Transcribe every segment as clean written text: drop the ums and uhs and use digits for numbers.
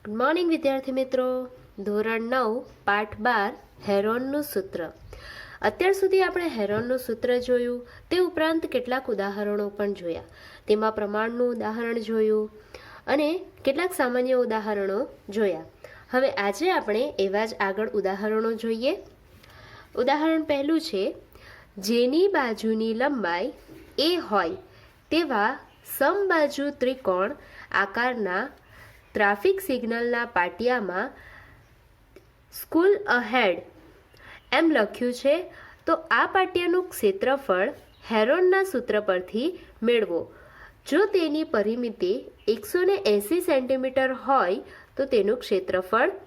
Good morning વિદ્યાર્થી મિત્રો. ધોરણ 9 પાઠ 12 હેરોનનું સૂત્ર. અત્યાર સુધી આપણે હેરોનનું સૂત્ર જોયું, તે ઉપરાંત કેટલાક ઉદાહરણો પણ જોયા. તેમાં પ્રમાણનું ઉદાહરણ જોયું અને કેટલાક સામાન્ય ઉદાહરણો જોયા. હવે આજે આપણે એવા જ આગળ ઉદાહરણો જોઈએ. ઉદાહરણ પહેલું છે, જેની બાજુની લંબાઈ એ હોય તેવા સમબાજુ ત્રિકોણ આકારના ટ્રાફિક સિગ્નલના પાટિયામાં સ્કૂલ અહેડ એમ લખ્યું છે, તો આ પાટિયાનું ક્ષેત્રફળ હેરોનના સૂત્ર પરથી મેળવો. જો તેની પરિમિતિ 180 સેન્ટીમીટર હોય તો તેનું ક્ષેત્રફળ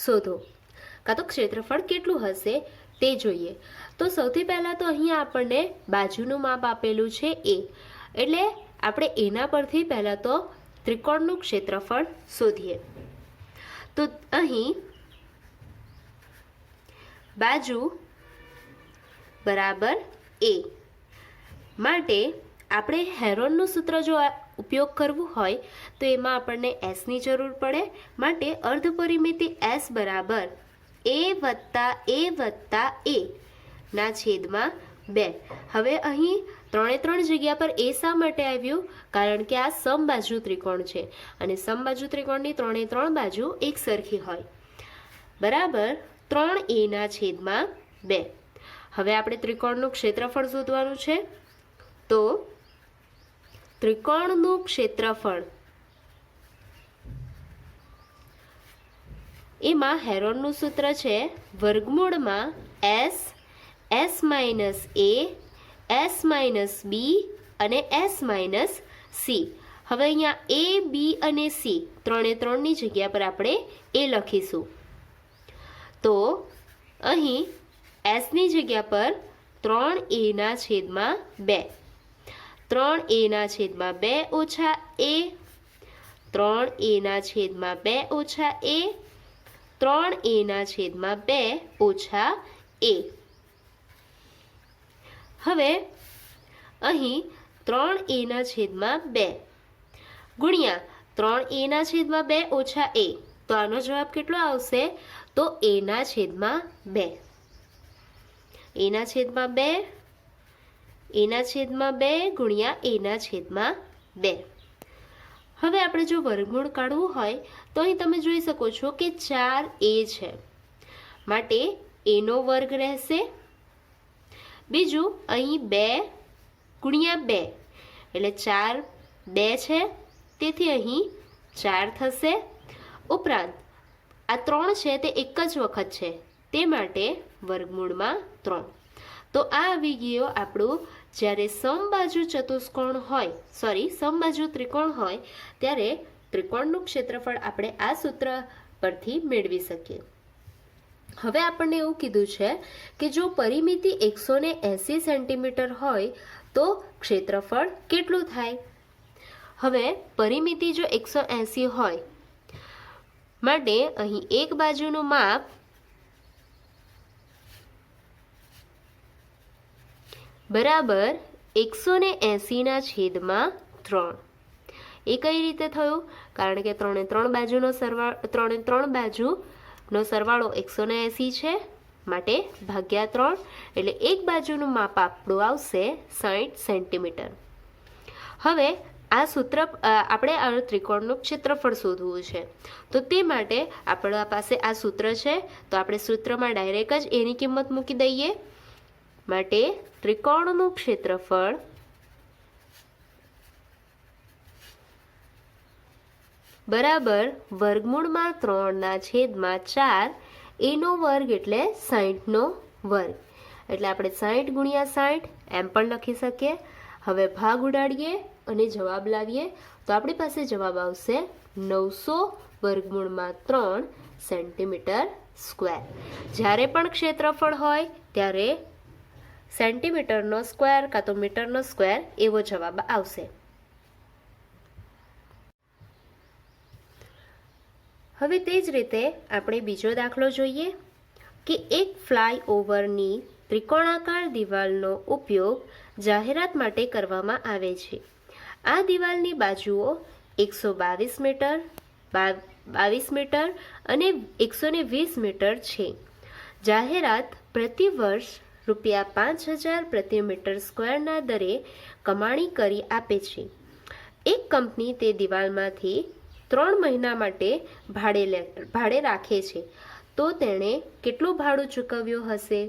શોધો. કાં તો ક્ષેત્રફળ કેટલું હશે તે જોઈએ. તો સૌથી પહેલાં તો અહીંયા આપણને બાજુનું માપ આપેલું છે એ, એટલે આપણે એના પરથી પહેલાં તો ત્રિકોણનું ક્ષેત્રફળ શોધીએ. તો અહીં બાજુ બરાબર એ માટે આપણે હેરોનનું સૂત્ર જો ઉપયોગ કરવું હોય તો એમાં આપણને એસની જરૂર પડે. માટે અર્ધ પરિમિતિ એસ બરાબર એ વત્તા એ ના છેદમાં 2. હવે અહીં 3 જગ્યા પર એ શા માટે આવ્યું? કારણ કે આ સમબાજુ ત્રિકોણ છે અને સમબાજુ ત્રિકોણની 3 બાજુ એક સરખી હોય. બરાબર 3a ના છેદમાં 2. હવે આપણે ત્રિકોણનું ક્ષેત્રફળ શોધવાનું છે. તો ત્રિકોણનું ક્ષેત્રફળ એમાં હેરોનનું સૂત્ર છે વર્ગમૂળમાં s minus a, s minus B અને s માઇનસ સી. હવે અહીંયા a, b અને c 3ની જગ્યા પર આપણે એ લખીશું. તો અહીં એસની જગ્યા પર 3a ના છેદમાં 2, 3a ના છેદમાં 2 ઓછા a, 3a ના છેદમાં 2 ઓછા a, 3a ના છેદમાં 2 ઓછા a. હવે અહીં 3a ના છેદમાં 2 ગુણ્યા 3a ના છેદમાં 2 ઓછા a, તો આનો જવાબ કેટલો આવશે? તો a ના છેદમાં 2, a ના છેદમાં 2, a ના છેદમાં 2 ગુણ્યા a ના છેદમાં 2. હવે આપણે જો વર્ગમૂળ કાઢવું હોય તો અહીં તમે જોઈ શકો છો કે 4a છે, માટે a નો વર્ગ રહેશે. બીજું અહીં 2 ગુણ્યા 2 એટલે 4, 2 છે, તેથી અહીં 4 થશે. ઉપરાંત આ 3 છે તે એક જ વખત છે, તે માટે વર્ગમૂળમાં 3. તો આ આવી ગયો આપણું જ્યારે સમબાજુ ચતુષ્કોણ હોય, સમબાજુ ત્રિકોણ હોય ત્યારે ત્રિકોણનું ક્ષેત્રફળ આપણે આ સૂત્ર પરથી મેળવી શકીએ. હવે આપણને એવું કીધું છે કે જો પરિમિતિ 180 સેન્ટીમીટર હોય તો ક્ષેત્રફળ કેટલું થાય? હવે પરિમિતિ જો 180 હોય માટે અહીં એક બાજુનું માપ બરાબર 180 ના છેદમાં 3. એ કઈ રીતે થયું? કારણ કે 3 બાજુનો સરવાળો 180 છે, માટે ભાગ્યા 3, એટલે એક બાજુનું માપ આપણું આવશે 60 સેન્ટીમીટર. હવે આ સૂત્ર આપણે આ ત્રિકોણનું ક્ષેત્રફળ શોધવું છે, તો તે માટે આપણા પાસે આ સૂત્ર છે, તો આપણે સૂત્રમાં ડાયરેક્ટ જ એની કિંમત મૂકી દઈએ. માટે ત્રિકોણનું ક્ષેત્રફળ બરાબર વર્ગમૂળમાં 3 ના છેદમાં 4, એનો વર્ગ એટલે 60નો વર્ગ, એટલે આપણે 60 ગુણ્યા 60 એમ પણ લખી શકીએ. હવે ભાગ ઉડાડીએ અને જવાબ લાવીએ તો આપણી પાસે જવાબ આવશે 900 વર્ગમૂળમાં 3 સેન્ટીમીટર સ્ક્વેર. જ્યારે પણ ક્ષેત્રફળ હોય ત્યારે સેન્ટીમીટરનો સ્ક્વેર કાં તો મીટરનો સ્ક્વેર એવો જવાબ આવશે. હવે તે જ રીતે આપણે બીજો દાખલો જોઈએ કે એક ફ્લાયઓવરની ત્રિકોણાકાર દિવાલનો ઉપયોગ જાહેરાત માટે કરવામાં આવે છે. આ દિવાલની બાજુઓ 122 મીટર, 22 મીટર અને 120 મીટર છે. જાહેરાત પ્રતિ વર્ષ ₹5,000 પ્રતિ મીટર સ્ક્વેરના દરે કમાણી કરી આપે છે. એક કંપની તે દિવાલમાંથી 3 મહિના માટે ભાડે રાખે છે, તો તેણે કેટલું ભાડું ચૂકવ્યું હશે?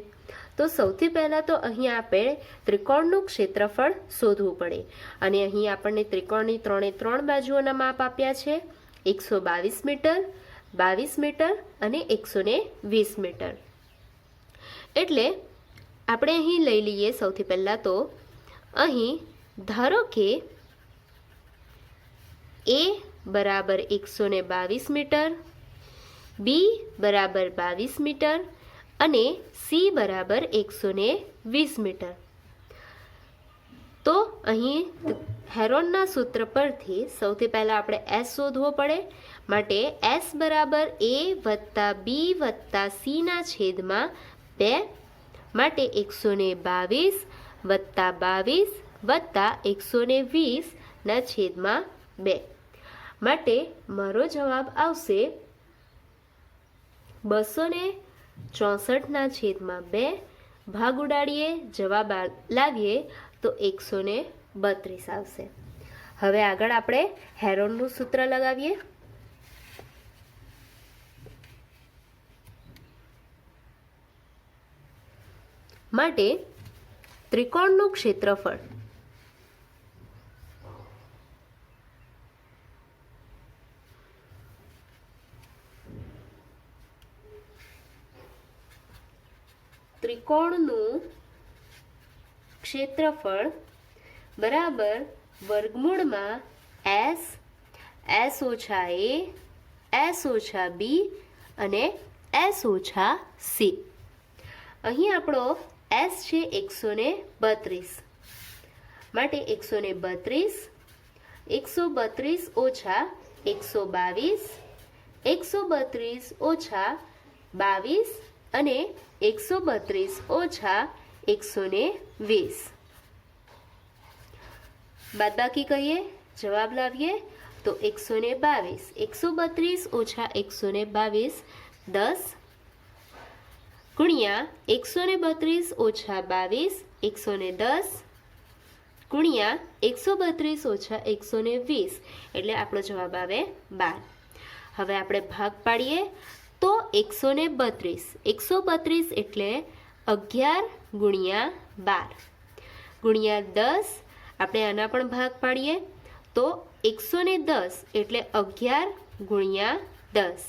તો સૌથી પહેલાં તો અહીં આપણે ત્રિકોણનું ક્ષેત્રફળ શોધવું પડે, અને અહીં આપણને ત્રિકોણની 3 બાજુઓના માપ આપ્યા છે, 122 મીટર, 22 મીટર અને 120 મીટર. એટલે આપણે અહીં લઈ લઈએ. સૌથી પહેલાં તો અહીં ધારો કે એ બરાબર 122 મીટર, બી બરાબર 22 મીટર અને સી બરાબર 120 મીટર. તો અહીં હેરોનના સૂત્ર પરથી સૌથી પહેલાં આપણે એસ શોધવો પડે. માટે એસ બરાબર એ વત્તા બી વત્તા સીના છેદમાં 2, માટે 122 વત્તા 22 વત્તા 120 ના છેદમાં 2. માટે મારો જવાબ આવશે 264 ના છેદમાં 2. ભાગ ઉડાડીએ, જવાબ લાવીએ તો 132 આવશે. હવે આગળ આપણે હેરોનનું સૂત્ર લગાવીએ. માટે ત્રિકોણનું ક્ષેત્રફળ બરાબર વર્ગમૂળમાં એસ ઓછા એ, એસ ઓછા બી અને એસ ઓછા સી. અહીં આપણો એસ છે 132, માટે 132 ઓછા 122, 132 ઓછા 22 અને 132 ઓછા 120. બાદબાકી કરીએ, જવાબ લાવીએ તો 122. 132 ઓછા 122 10 ગુણ્યા 132 ઓછા 22 110 ગુણ્યા 132 ઓછા 120, એટલે આપણો જવાબ આવે 12. હવે આપણે ભાગ પાડીએ તો 132 એટલે 11 ગુણ્યા 12 ગુણ્યા 10. આપણે આના પણ ભાગ પાડીએ તો 110 એટલે 11 ગુણ્યા 10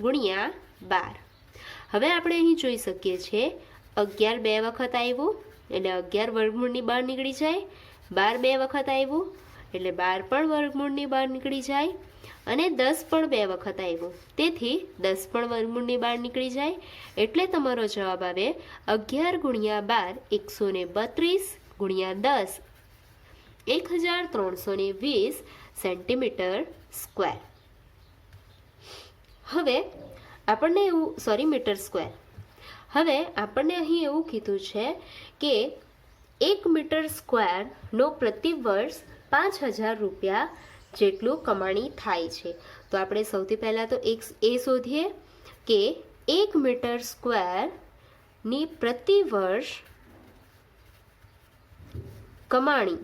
ગુણ્યા 12. હવે આપણે અહીં જોઈ શકીએ છીએ 11 2 વખત આવ્યું એટલે 11 વર્ગમૂળની બહાર નીકળી જાય, 12 2 વખત આવ્યું એટલે 12 પણ વર્ગમૂળની બહાર નીકળી જાય, અને 10 પણ 2 વખત આવ્યું તેથી 10 પણ વર્ગમૂળની બહાર નીકળી જાય. એટલે તમારો જવાબ આવે 11 ગુણ્યા 12 132 ગુણ્યા 10 1320 સેન્ટીમીટર સ્ક્વેર. હવે આપણને મીટર સ્ક્વેર. હવે આપણને અહીં એવું કીધું છે કે 1 મીટર સ્ક્વેરનો પ્રતિ વર્ષ 5,000 રૂપિયા જેટલું કમાણી થાય છે. તો આપણે સૌથી પહેલાં તો એ શોધીએ કે 1 મીટર સ્ક્વેરની પ્રતિ વર્ષ કમાણી.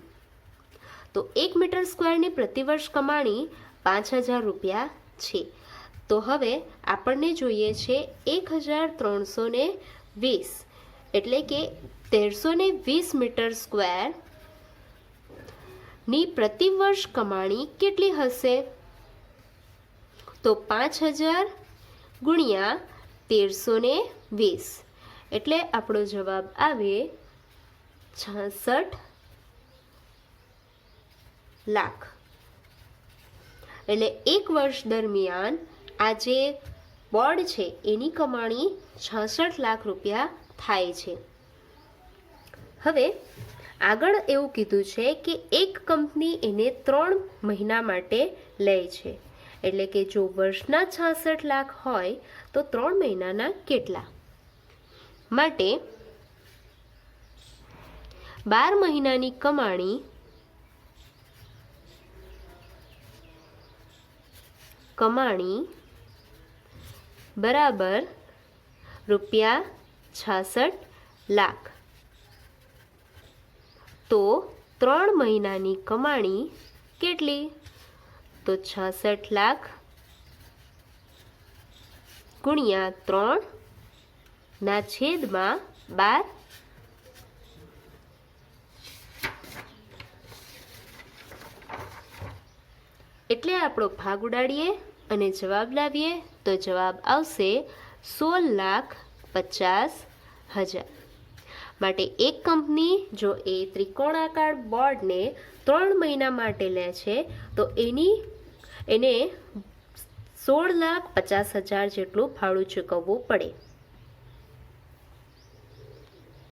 તો 1 મીટર સ્ક્વેરની પ્રતિ વર્ષ કમાણી 5,000 રૂપિયા છે. તો હવે આપણને જોઈએ છે 1320, એટલે કે 1320 મીટર સ્ક્વેરની પ્રતિ વર્ષ કમાણી કેટલી હશે? તો 5,000 ગુણ્યા 1320, એટલે આપણો જવાબ આવે 66 લાખ. એટલે એક વર્ષ દરમિયાન આ જે બોર્ડ છે એની કમાણી 66 લાખ રૂપિયા થાય છે. હવે આગળ એવું કીધું છે કે એક કંપની એને 3 મહિના માટે લે છે, એટલે કે જો વર્ષના 66 લાખ હોય તો 3 મહિનાના કેટલા? માટે 12 મહિનાની કમાણી કમાણી બરાબર ₹66,00,000. તો 3 મહિનાની કમાણી કેટલી? તો 66,00,000 ગુણ્યા 3/12. એટલે આપણો ભાગ ઉડાડીએ અને જવાબ લાવીએ તો જવાબ આવશે 16,50,000. માટે એક કંપની જો એ ત્રિકોણાકાર બોર્ડને 3 મહિના માટે લે છે તો એને 16,50,000 જેટલું ભાડું ચૂકવવું પડે.